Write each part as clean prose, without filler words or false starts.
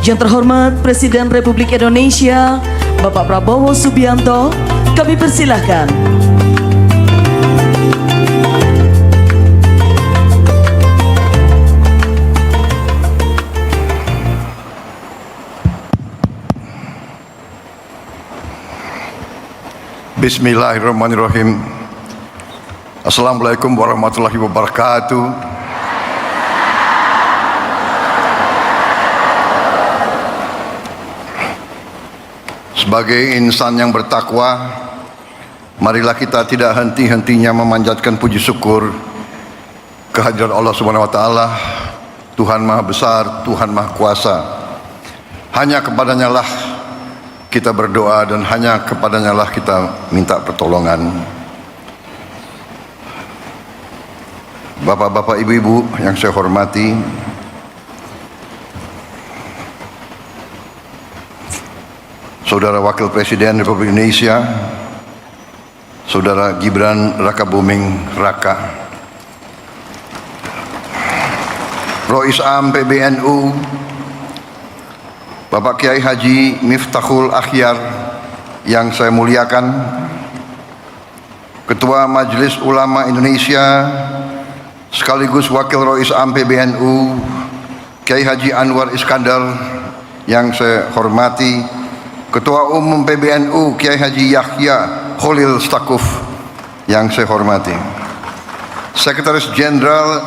Yang terhormat Presiden Republik Indonesia, Bapak Prabowo Subianto, kami persilahkan. Bismillahirrahmanirrahim. Assalamualaikum warahmatullahi wabarakatuh. Sebagai insan yang bertakwa, marilah kita tidak henti-hentinya memanjatkan puji syukur kehadirat Allah Subhanahu wa taala, Tuhan Maha Besar, Tuhan Maha Kuasa. Hanya kepadanya lah kita berdoa dan hanya kepadanya lah kita minta pertolongan. Bapak-bapak, ibu-ibu yang saya hormati, Saudara Wakil Presiden Republik Indonesia, Saudara Gibran Rakabuming Raka, Rois Am PBNU, Bapak Kiai Haji Miftahul Akhyar yang saya muliakan, Ketua Majelis Ulama Indonesia sekaligus Wakil Rois Am PBNU Kiai Haji Anwar Iskandar yang saya hormati, Ketua Umum PBNU Kiai Haji Yahya Khalil Stakuf yang saya hormati, Sekretaris Jenderal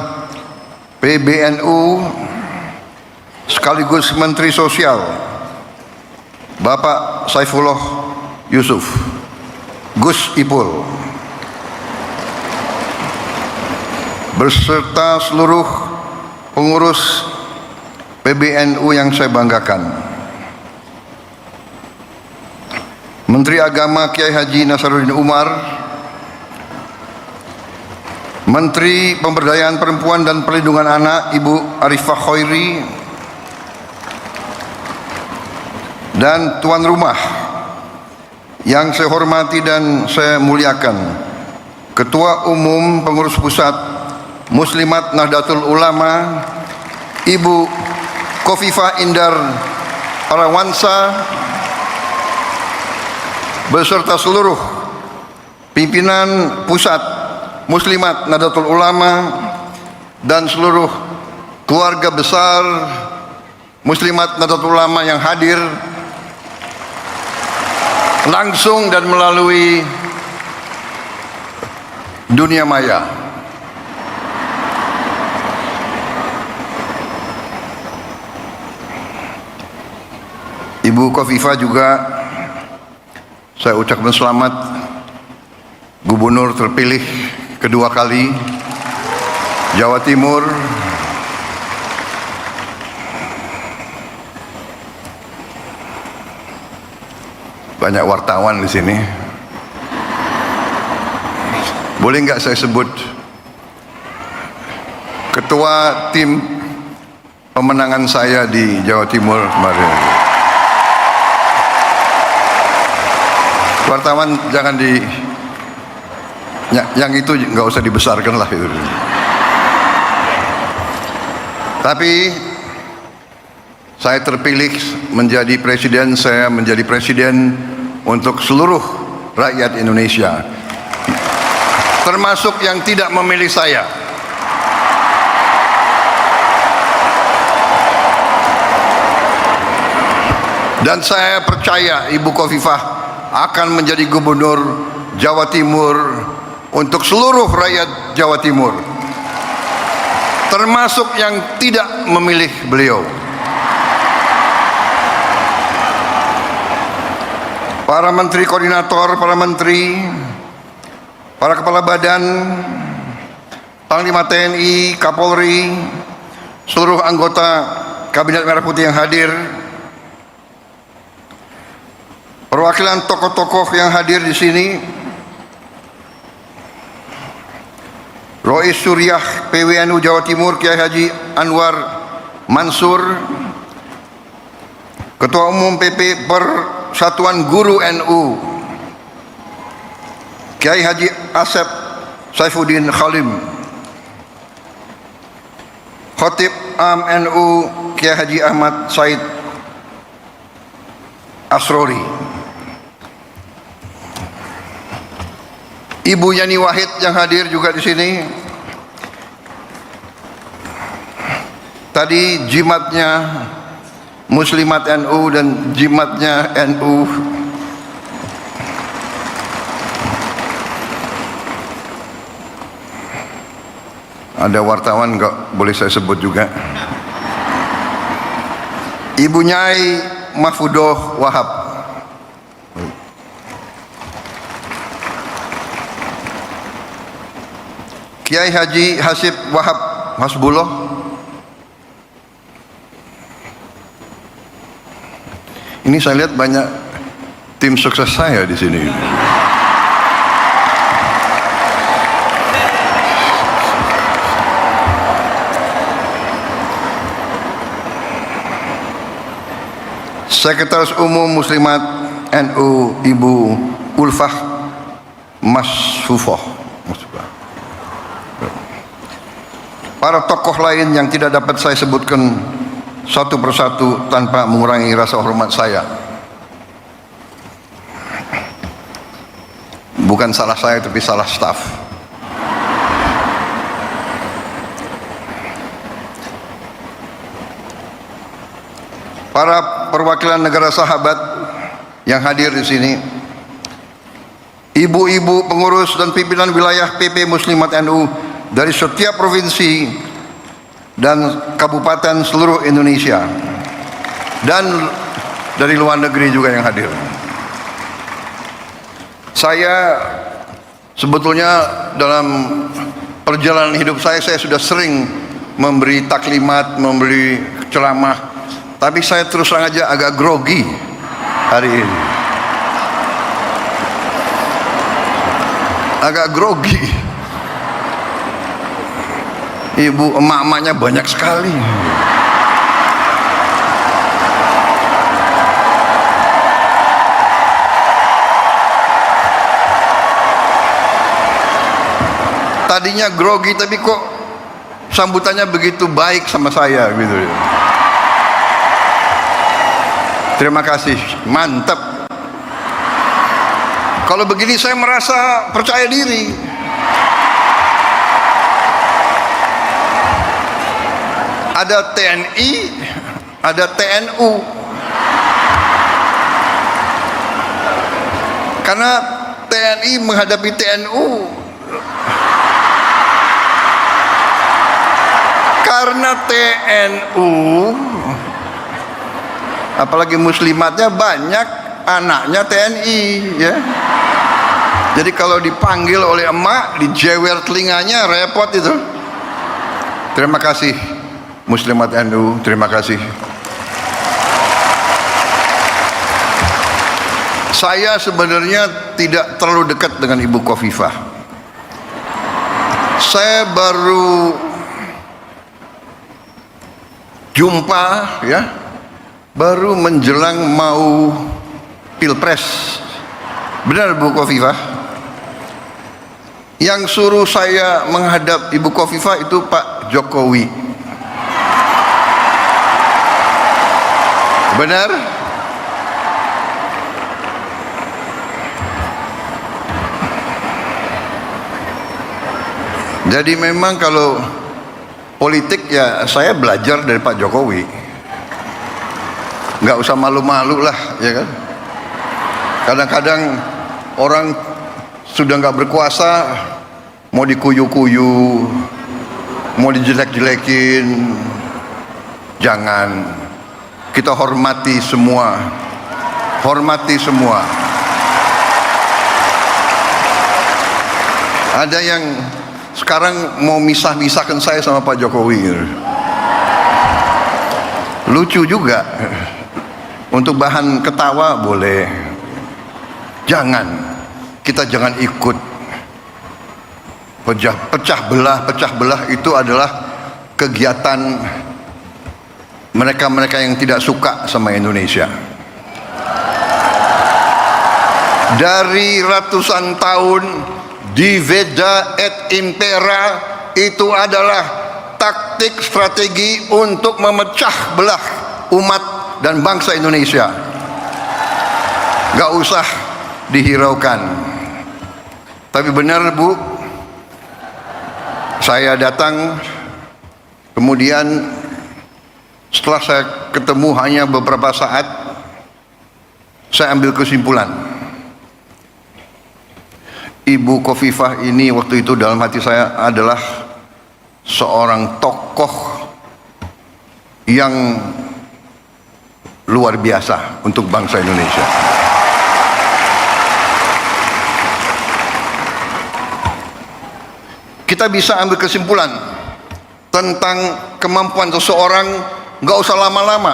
PBNU sekaligus Menteri Sosial Bapak Saifullah Yusuf Gus Ipul, beserta seluruh pengurus PBNU yang saya banggakan, Menteri Agama Kiai Haji Nasaruddin Umar, Menteri Pemberdayaan Perempuan dan Perlindungan Anak Ibu Arifah Khairi, dan tuan rumah yang saya hormati dan saya muliakan, Ketua Umum Pengurus Pusat Muslimat Nahdlatul Ulama Ibu Khofifah Indar Parawansa, beserta seluruh pimpinan Pusat Muslimat Nahdlatul Ulama dan seluruh keluarga besar Muslimat Nahdlatul Ulama yang hadir langsung dan melalui dunia maya. Ibu Khofifah juga saya ucapkan selamat Gubernur terpilih kedua kali Jawa Timur. Banyak wartawan di sini. Boleh nggak saya sebut ketua tim pemenangan saya di Jawa Timur kemarin? Wartawan jangan yang itu nggak usah dibesarkan lah itu. Tapi saya terpilih menjadi presiden, saya menjadi presiden untuk seluruh rakyat Indonesia, termasuk yang tidak memilih saya. Dan saya percaya Ibu Khofifah akan menjadi gubernur Jawa Timur untuk seluruh rakyat Jawa Timur, termasuk yang tidak memilih beliau. Para menteri koordinator, para menteri, para kepala badan, Panglima TNI, Kapolri, seluruh anggota Kabinet Merah Putih yang hadir, perwakilan tokoh-tokoh yang hadir di sini, Rois Suriah PWNU Jawa Timur Kiai Haji Anwar Mansur, Ketua Umum PP Persatuan Guru NU Kiai Haji Asep Saifuddin Khalim, Khatib Am NU Kiai Haji Ahmad Said Asrori. Ibu Yani Wahid yang hadir juga di sini. Tadi jimatnya Muslimat NU dan jimatnya NU. Ada wartawan nggak boleh saya sebut juga. Ibu Nyai Mahfudoh Wahab. Kiai Haji Hasib Wahab Hasbullah. Ini saya lihat banyak tim sukses saya di sini. Sekretaris Umum Muslimat NU Ibu Ulfah Masfufoh. Para tokoh lain yang tidak dapat saya sebutkan satu persatu tanpa mengurangi rasa hormat saya. Bukan salah saya tapi salah staf. Para perwakilan negara sahabat yang hadir di sini, ibu-ibu pengurus dan pimpinan wilayah PP Muslimat NU dari setiap provinsi dan kabupaten seluruh Indonesia, dan dari luar negeri juga yang hadir. Saya sebetulnya dalam perjalanan hidup saya sudah sering memberi taklimat, memberi ceramah, tapi saya terus terang aja agak grogi hari ini. Agak grogi. Ibu emak-emaknya banyak sekali. Tadinya grogi tapi kok sambutannya begitu baik sama saya gitu. Terima kasih, mantap. Kalau begini saya merasa percaya diri. Ada TNI, ada TNU. Karena TNI menghadapi TNU. Karena TNU, apalagi muslimatnya banyak anaknya TNI, ya. Jadi kalau dipanggil oleh emak, dijewer telinganya, repot itu. Terima kasih Muslimat NU, terima kasih. Saya sebenarnya tidak terlalu dekat dengan Ibu Khofifah. Saya baru jumpa, ya, baru menjelang mau Pilpres. Benar Bu Khofifah? Yang suruh saya menghadap Ibu Khofifah itu Pak Jokowi. Benar? Jadi memang kalau politik ya saya belajar dari Pak Jokowi. Nggak usah malu-malu lah, ya kan? Kadang-kadang orang sudah nggak berkuasa, mau dikuyu-kuyu, mau dijelek-jelekin. Jangan. Kita hormati semua. Hormati semua. Ada yang sekarang mau misah-misahkan saya sama Pak Jokowi. Lucu juga. Untuk bahan ketawa boleh. Jangan. Kita jangan ikut pecah belah itu adalah kegiatan mereka-mereka yang tidak suka sama Indonesia. Dari ratusan tahun diveda et impera itu adalah taktik strategi untuk memecah belah umat dan bangsa Indonesia. Gak usah dihiraukan. Tapi benar Bu, saya datang, kemudian setelah saya ketemu hanya beberapa saat, saya ambil kesimpulan. Ibu Khofifah ini waktu itu dalam hati saya adalah seorang tokoh yang luar biasa untuk bangsa Indonesia. Kita bisa ambil kesimpulan tentang kemampuan seseorang, nggak usah lama-lama.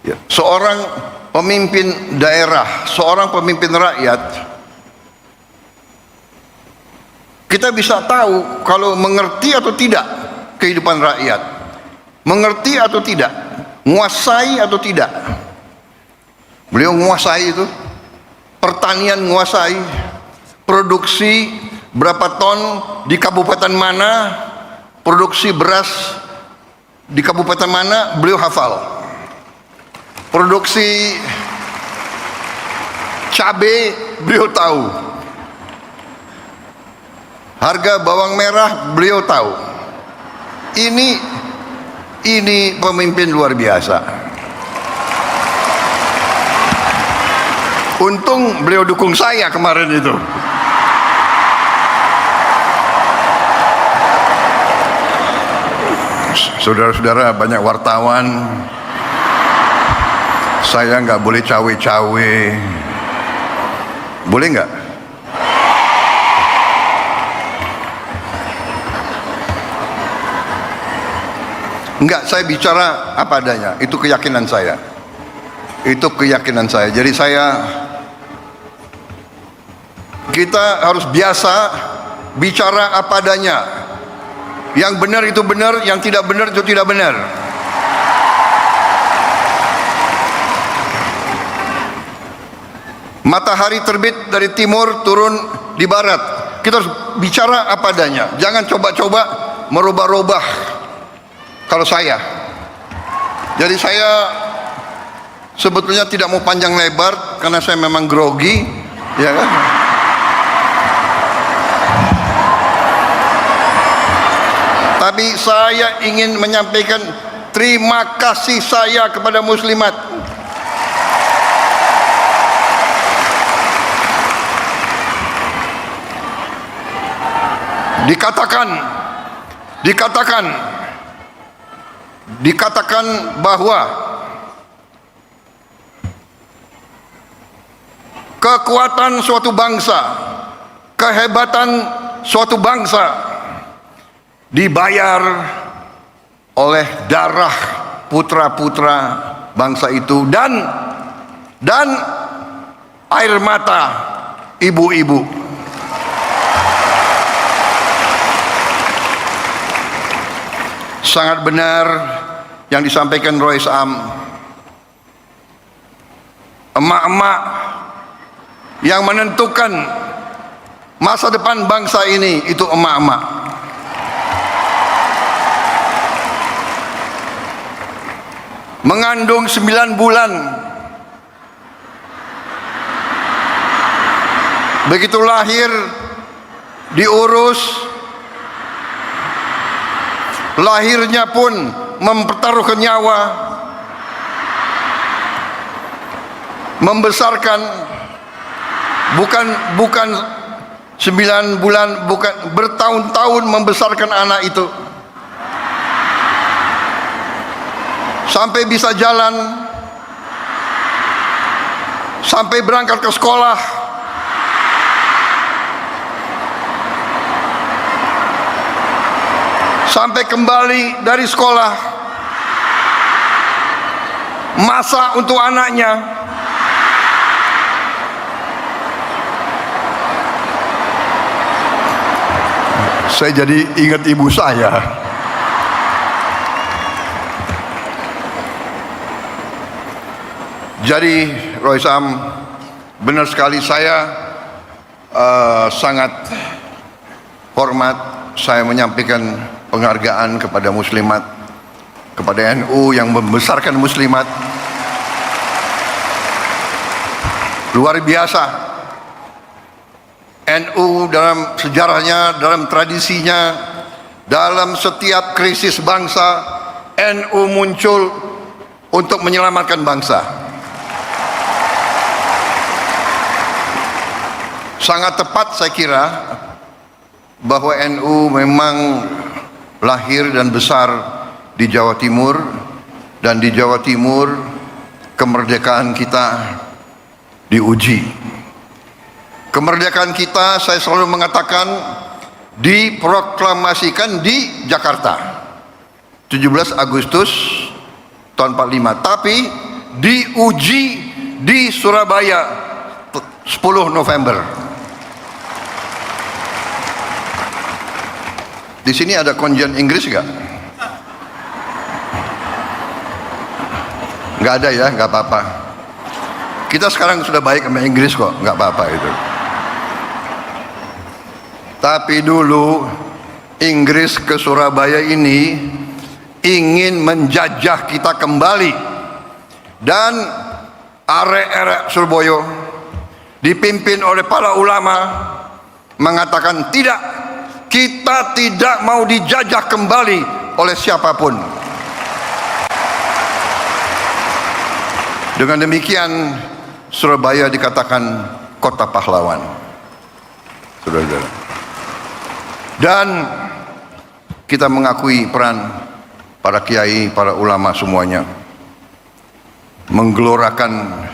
Ya, seorang pemimpin daerah, seorang pemimpin rakyat, kita bisa tahu kalau mengerti atau tidak kehidupan rakyat, mengerti atau tidak, menguasai atau tidak. Beliau menguasai itu, pertanian menguasai, produksi berapa ton di kabupaten mana, produksi beras di kabupaten mana, beliau hafal. Produksi cabai beliau tahu. Harga bawang merah beliau tahu. Ini pemimpin luar biasa. Untung beliau dukung saya kemarin itu. Saudara-saudara, banyak wartawan, saya nggak boleh cawe-cawe. Boleh nggak? Enggak, saya bicara apa adanya. Itu keyakinan saya. Itu keyakinan saya. Jadi kita harus biasa bicara apa adanya. Yang benar itu benar, yang tidak benar itu tidak benar. Matahari terbit dari timur, turun di barat. Kita harus bicara apa adanya. Jangan coba-coba merubah-rubah. Kalau saya, jadi saya sebetulnya tidak mau panjang lebar karena saya memang grogi, ya kan? Tapi saya ingin menyampaikan terima kasih saya kepada muslimat. Dikatakan bahwa kekuatan suatu bangsa, kehebatan suatu bangsa dibayar oleh darah putra-putra bangsa itu dan air mata ibu-ibu. Sangat benar yang disampaikan Rois Am. Emak-emak yang menentukan masa depan bangsa ini itu emak-emak. Mengandung 9 bulan, begitu lahir diurus, lahirnya pun mempertaruhkan nyawa, membesarkan bukan 9 bulan, bukan bertahun-tahun membesarkan anak itu sampai bisa jalan, sampai berangkat ke sekolah, sampai kembali dari sekolah, masak untuk anaknya, saya jadi ingat ibu saya. Jadi Rois Am, benar sekali, saya sangat hormat, saya menyampaikan penghargaan kepada muslimat, kepada NU yang membesarkan muslimat. Luar biasa. NU dalam sejarahnya, dalam tradisinya, dalam setiap krisis bangsa, NU muncul untuk menyelamatkan bangsa. Sangat tepat saya kira bahwa NU memang lahir dan besar di Jawa Timur, dan di Jawa Timur kemerdekaan kita diuji. Kemerdekaan kita, saya selalu mengatakan, diproklamasikan di Jakarta 17 Agustus tahun 45, tapi diuji di Surabaya 10 November. Di sini ada konjen Inggris nggak? Nggak ada ya, nggak apa-apa. Kita sekarang sudah baik sama Inggris kok, nggak apa-apa itu. Tapi dulu Inggris ke Surabaya ini ingin menjajah kita kembali, dan arek-arek Surabaya dipimpin oleh para ulama mengatakan tidak, kita tidak mau dijajah kembali oleh siapapun. Dengan demikian Surabaya dikatakan kota pahlawan, saudara-saudara. Dan kita mengakui peran para kiai, para ulama semuanya menggelorakan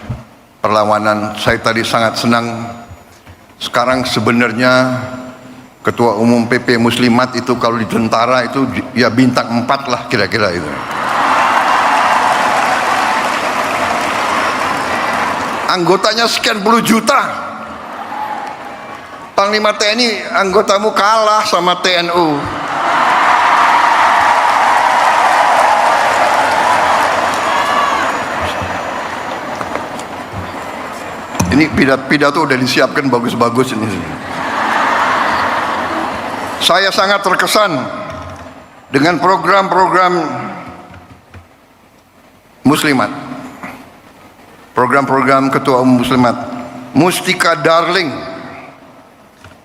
perlawanan. Saya tadi sangat senang. Sekarang sebenarnya Ketua Umum PP Muslimat itu kalau di tentara itu ya bintang 4 lah kira-kira itu. Anggotanya sekian puluh juta. Panglima TNI anggotamu kalah sama TNU. Ini pidato udah disiapkan bagus-bagus ini. Saya sangat terkesan dengan program-program Muslimat, program-program Ketua Umum Muslimat. Mustika Darling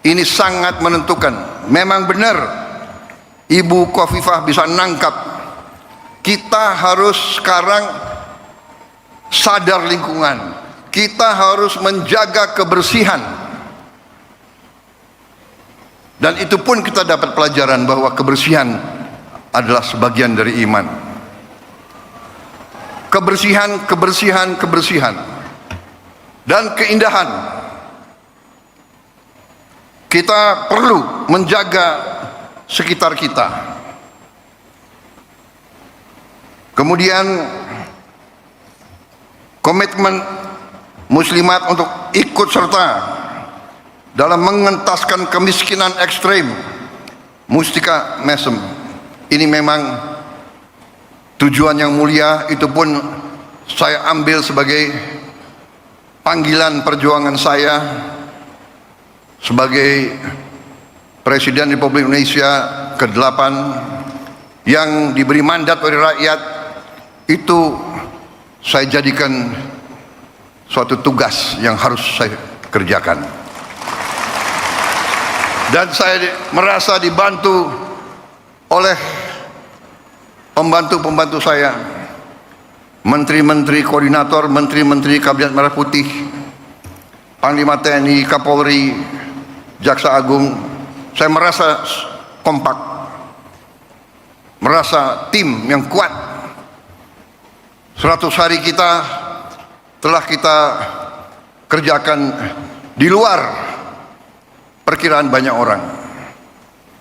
ini sangat menentukan. Memang benar Ibu Khofifah bisa nangkap, kita harus sekarang sadar lingkungan, kita harus menjaga kebersihan. Dan itu pun kita dapat pelajaran bahwa kebersihan adalah sebagian dari iman. Kebersihan, kebersihan, kebersihan, dan keindahan. Kita perlu menjaga sekitar kita. Kemudian komitmen Muslimat untuk ikut serta dalam mengentaskan kemiskinan ekstrem. Mustika Mesem ini memang tujuan yang mulia. Itu pun saya ambil sebagai panggilan perjuangan saya sebagai Presiden Republik Indonesia ke-8 yang diberi mandat oleh rakyat. Itu saya jadikan suatu tugas yang harus saya kerjakan. Dan saya merasa dibantu oleh pembantu-pembantu saya, menteri-menteri koordinator, menteri-menteri Kabinet Merah Putih, Panglima TNI, Kapolri, Jaksa Agung. Saya merasa kompak, merasa tim yang kuat. 100 hari kita telah kita kerjakan di luar perkiraan banyak orang,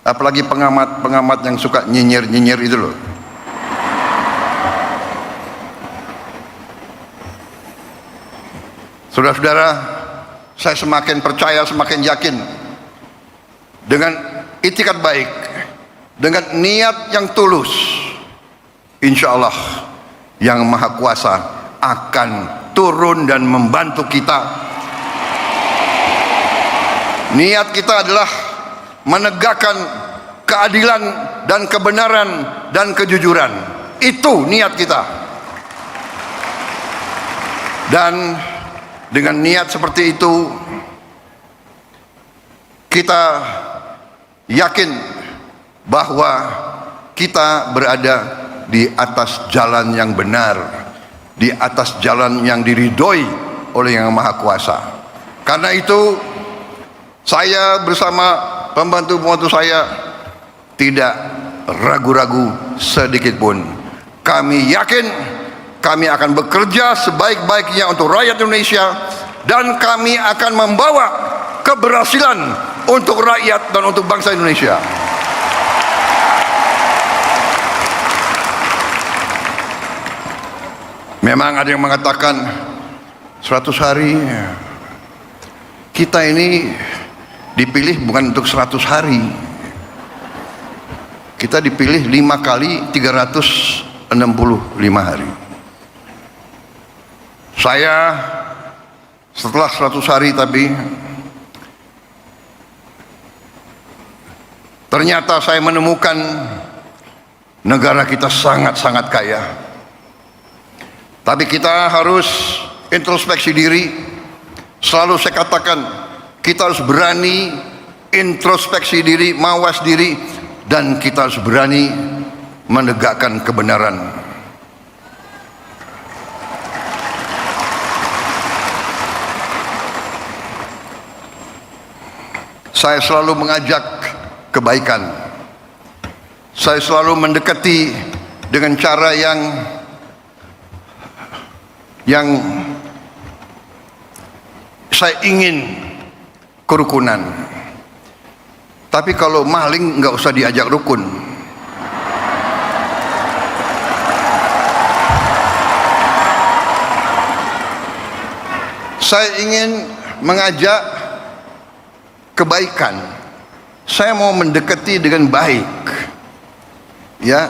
apalagi pengamat-pengamat yang suka nyinyir-nyinyir itu loh. Saudara-saudara, saya semakin percaya, semakin yakin dengan itikat baik, dengan niat yang tulus, insya Allah Yang Maha Kuasa akan turun dan membantu kita. Niat kita adalah menegakkan keadilan dan kebenaran dan kejujuran. Itu niat kita. Dan Dengan niat seperti itu, kita yakin bahwa kita berada di atas jalan yang benar, di atas jalan yang diridhoi oleh Yang Maha Kuasa. Karena itu, saya bersama pembantu-pembantu saya tidak ragu-ragu sedikit pun. Kami yakin kami akan bekerja sebaik-baiknya untuk rakyat Indonesia, dan kami akan membawa keberhasilan untuk rakyat dan untuk bangsa Indonesia. Memang ada yang mengatakan 100 hari. Kita ini dipilih bukan untuk 100 hari. Kita dipilih 5 kali 365 hari. Saya setelah 100 hari tapi ternyata saya menemukan negara kita sangat-sangat kaya. Tapi kita harus introspeksi diri. Selalu saya katakan, kita harus berani introspeksi diri, mawas diri, dan kita harus berani menegakkan kebenaran. Saya selalu mengajak kebaikan. Saya selalu mendekati dengan cara yang saya ingin kerukunan. Tapi kalau maling nggak usah diajak rukun. Saya ingin mengajak kebaikan. Saya mau mendekati dengan baik. Ya,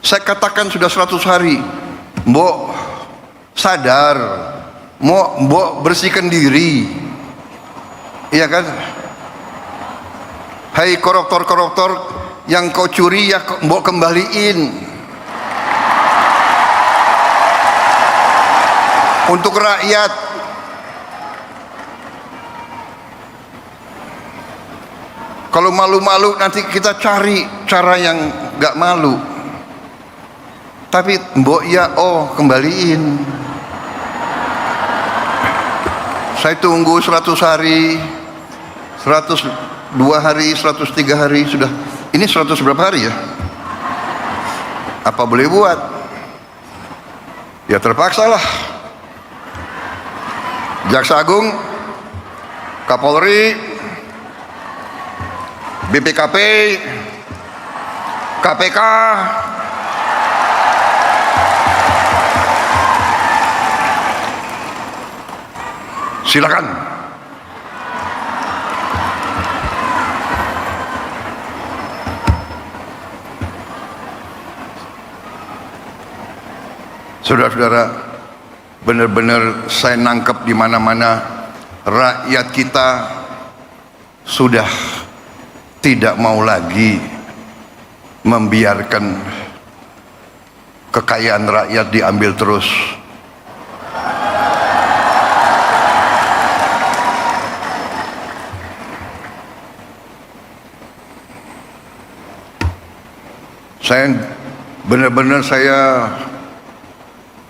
saya katakan sudah 100 hari. Mbok sadar, mbok bersihkan diri. Iya kan? Hai koruptor-koruptor yang kau curi, ya mbok kembaliin. Untuk rakyat. Kalau malu-malu nanti kita cari cara yang gak malu. Tapi mbok ya kembaliin. Saya tunggu 100 hari, 102 hari, 103 hari sudah. Ini 100 berapa hari ya? Apa boleh buat? Ya terpaksa lah. Jaksa Agung, Kapolri, BPKP, KPK, silakan. Saudara-saudara, benar-benar saya nangkep di mana-mana rakyat kita sudah tidak mau lagi membiarkan kekayaan rakyat diambil terus. Saya benar-benar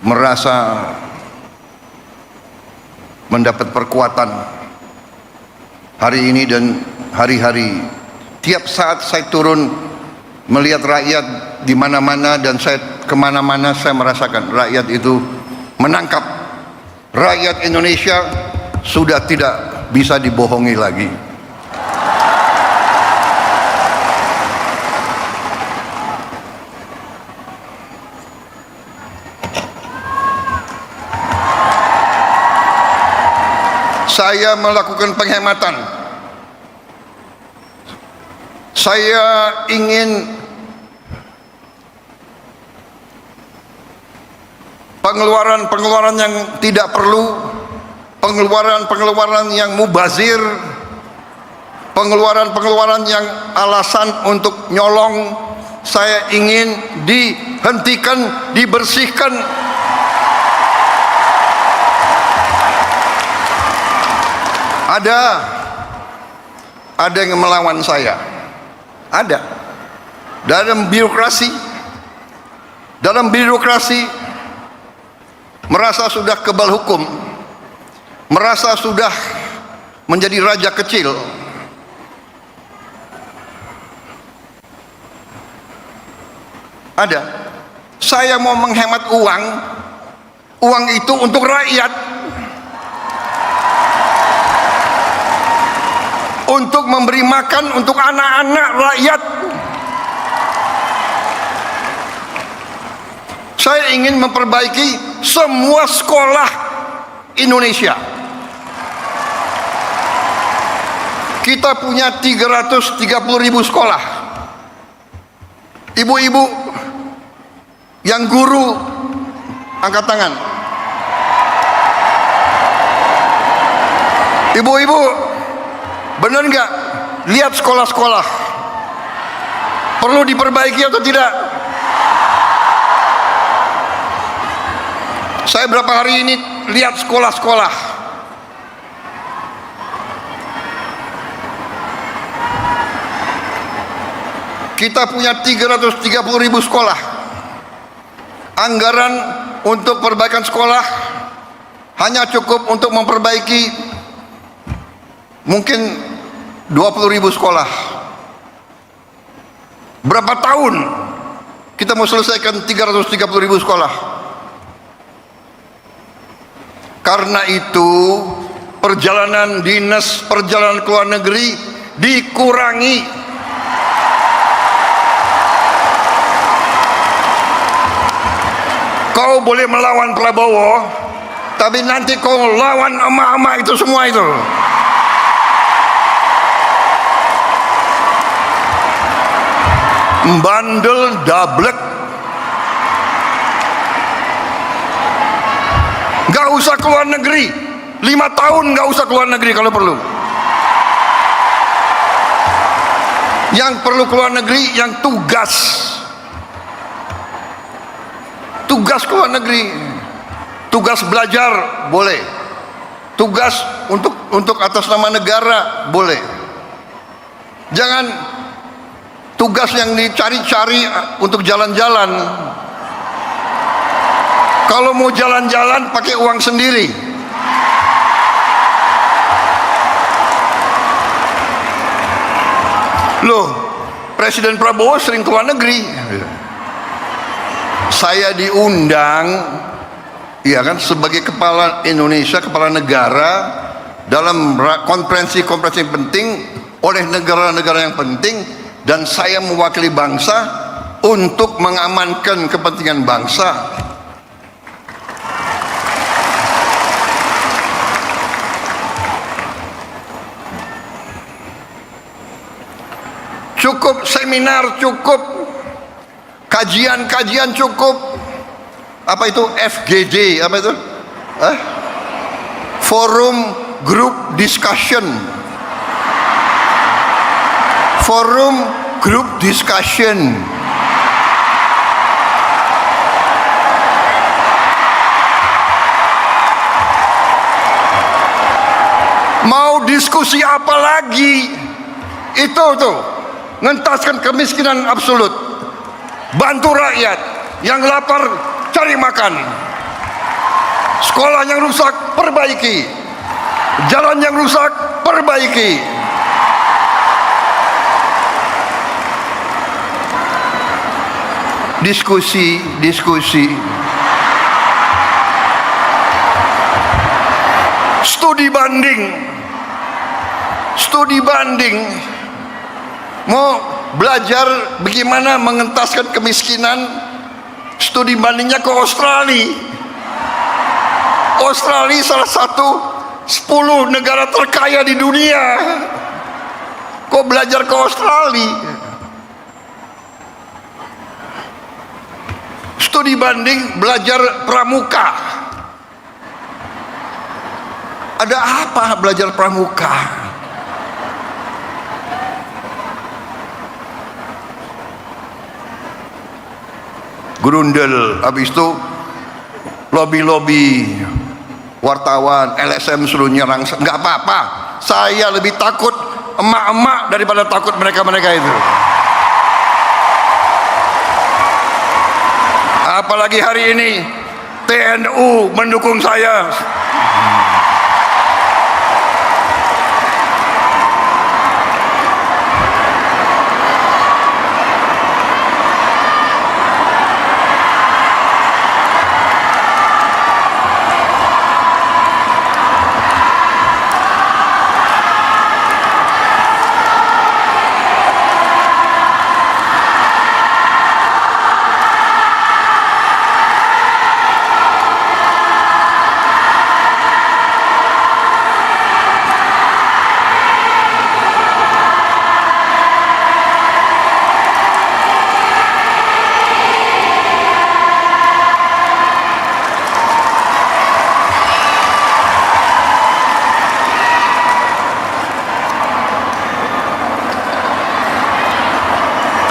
merasa mendapat perkuatan hari ini dan hari-hari. Tiap saat saya turun melihat rakyat di mana-mana, dan saya kemana-mana saya merasakan rakyat itu menangkap. Rakyat Indonesia sudah tidak bisa dibohongi lagi. Saya melakukan penghematan. Saya ingin pengeluaran-pengeluaran yang tidak perlu, pengeluaran-pengeluaran yang mubazir, pengeluaran-pengeluaran yang alasan untuk nyolong, saya ingin dihentikan, dibersihkan. Ada yang melawan saya. Ada. Dalam birokrasi merasa sudah kebal hukum, merasa sudah menjadi raja kecil. Ada. Saya mau menghemat uang itu untuk rakyat, untuk memberi makan untuk anak-anak rakyat. Saya ingin memperbaiki semua sekolah Indonesia. Kita punya 330.000 sekolah. Ibu-ibu yang guru, angkat tangan. Ibu-ibu, benar nggak? Lihat sekolah-sekolah, perlu diperbaiki atau tidak? Saya berapa hari ini lihat sekolah-sekolah. Kita punya 330.000 sekolah. Anggaran untuk perbaikan sekolah hanya cukup untuk memperbaiki mungkin 20.000 sekolah. Berapa tahun kita mau selesaikan 330.000 sekolah? Karena itu perjalanan dinas, perjalanan ke luar negeri dikurangi. Kau boleh melawan Prabowo, tapi nanti kau lawan emak-emak itu semua itu. Bandel dablek. Gak usah keluar negeri, 5 tahun gak usah keluar negeri kalau perlu. Yang perlu keluar negeri yang tugas keluar negeri, tugas belajar boleh, tugas untuk atas nama negara boleh. Jangan tugas yang dicari-cari untuk jalan-jalan. Kalau mau jalan-jalan pakai uang sendiri. Loh, Presiden Prabowo sering keluar negeri. Saya diundang, ya kan, sebagai kepala Indonesia, kepala negara dalam konferensi-konferensi penting oleh negara-negara yang penting, dan saya mewakili bangsa untuk mengamankan kepentingan bangsa. Cukup seminar, cukup kajian-kajian, cukup apa itu FGD, apa itu? Forum Group Discussion. Forum Group Discussion. Mau diskusi apa lagi? Itu tuh, ngentaskan kemiskinan absolut. Bantu rakyat yang lapar cari makan, sekolah yang rusak perbaiki, jalan yang rusak perbaiki. Diskusi. Studi banding. Mau belajar bagaimana mengentaskan kemiskinan, studi bandingnya ke Australia. Australia salah satu 10 negara terkaya di dunia. Kok belajar ke Australia? Studi banding, belajar pramuka. Ada apa belajar pramuka? Grundel, habis itu lobby wartawan, LSM suruh nyerang, nggak apa-apa. Saya lebih takut emak-emak daripada takut mereka-mereka itu. Apalagi hari ini TNU mendukung saya.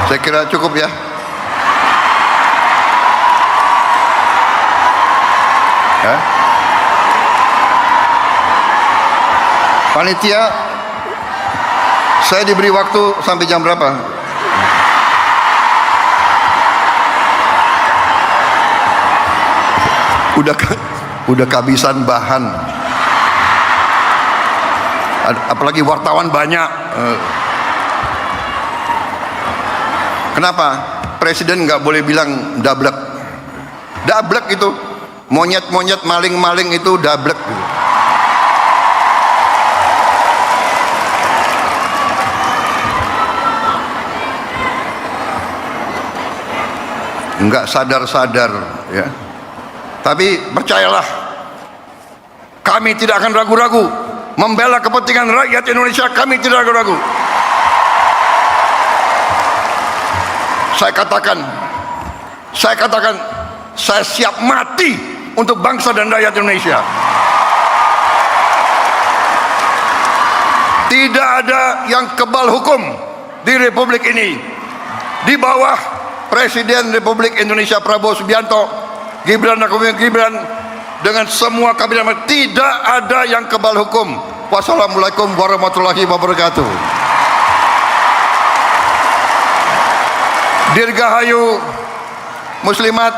Saya kira cukup ya. Panitia, saya diberi waktu sampai jam berapa? Udah kehabisan bahan. Apalagi wartawan banyak. Kenapa? Presiden nggak boleh bilang dablek. Dablek itu monyet-monyet, maling-maling itu dablek. Nggak sadar-sadar ya. Tapi percayalah, kami tidak akan ragu-ragu membela kepentingan rakyat Indonesia. Kami tidak ragu-ragu. Saya katakan, saya siap mati untuk bangsa dan rakyat Indonesia. Tidak ada yang kebal hukum di Republik ini. Di bawah Presiden Republik Indonesia Prabowo Subianto, Gibran dengan semua kabinet, tidak ada yang kebal hukum. Wassalamualaikum warahmatullahi wabarakatuh. Dirgahayu muslimat,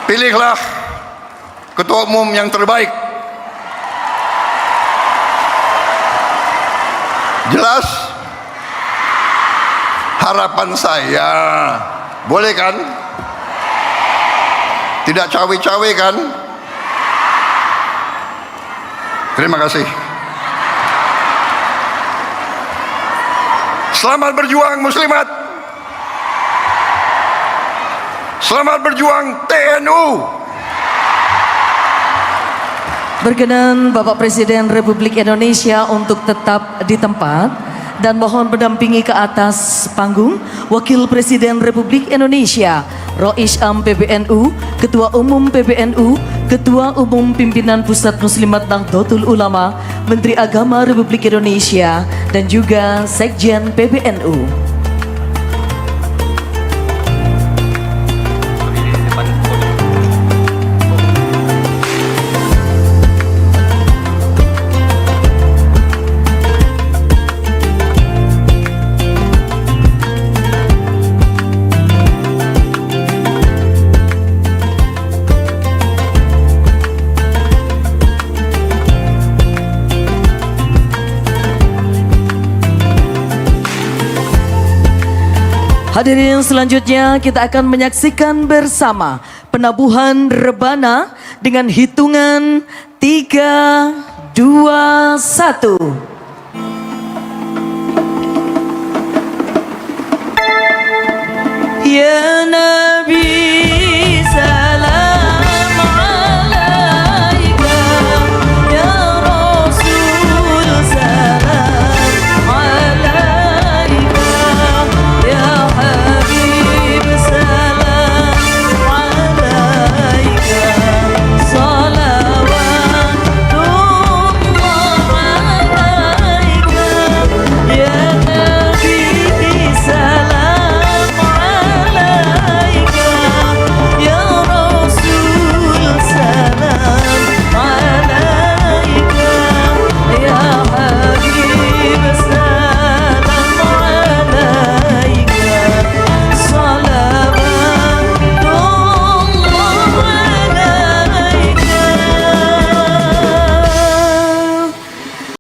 pilihlah ketua umum yang terbaik. Jelas? Harapan saya, boleh kan? Tidak cawe-cawe kan? Terima kasih. Selamat berjuang muslimat. Selamat berjuang TNU. Berkenan Bapak Presiden Republik Indonesia untuk tetap di tempat dan mohon mendampingi ke atas panggung Wakil Presiden Republik Indonesia, Rois Am PBNU, Ketua Umum PBNU, Ketua Umum Pimpinan Pusat Muslimat Nahdlatul Ulama, Menteri Agama Republik Indonesia, dan juga Sekjen PBNU. Hadirin, selanjutnya kita akan menyaksikan bersama penabuhan rebana dengan hitungan 3, 2, 1. Ya Nabi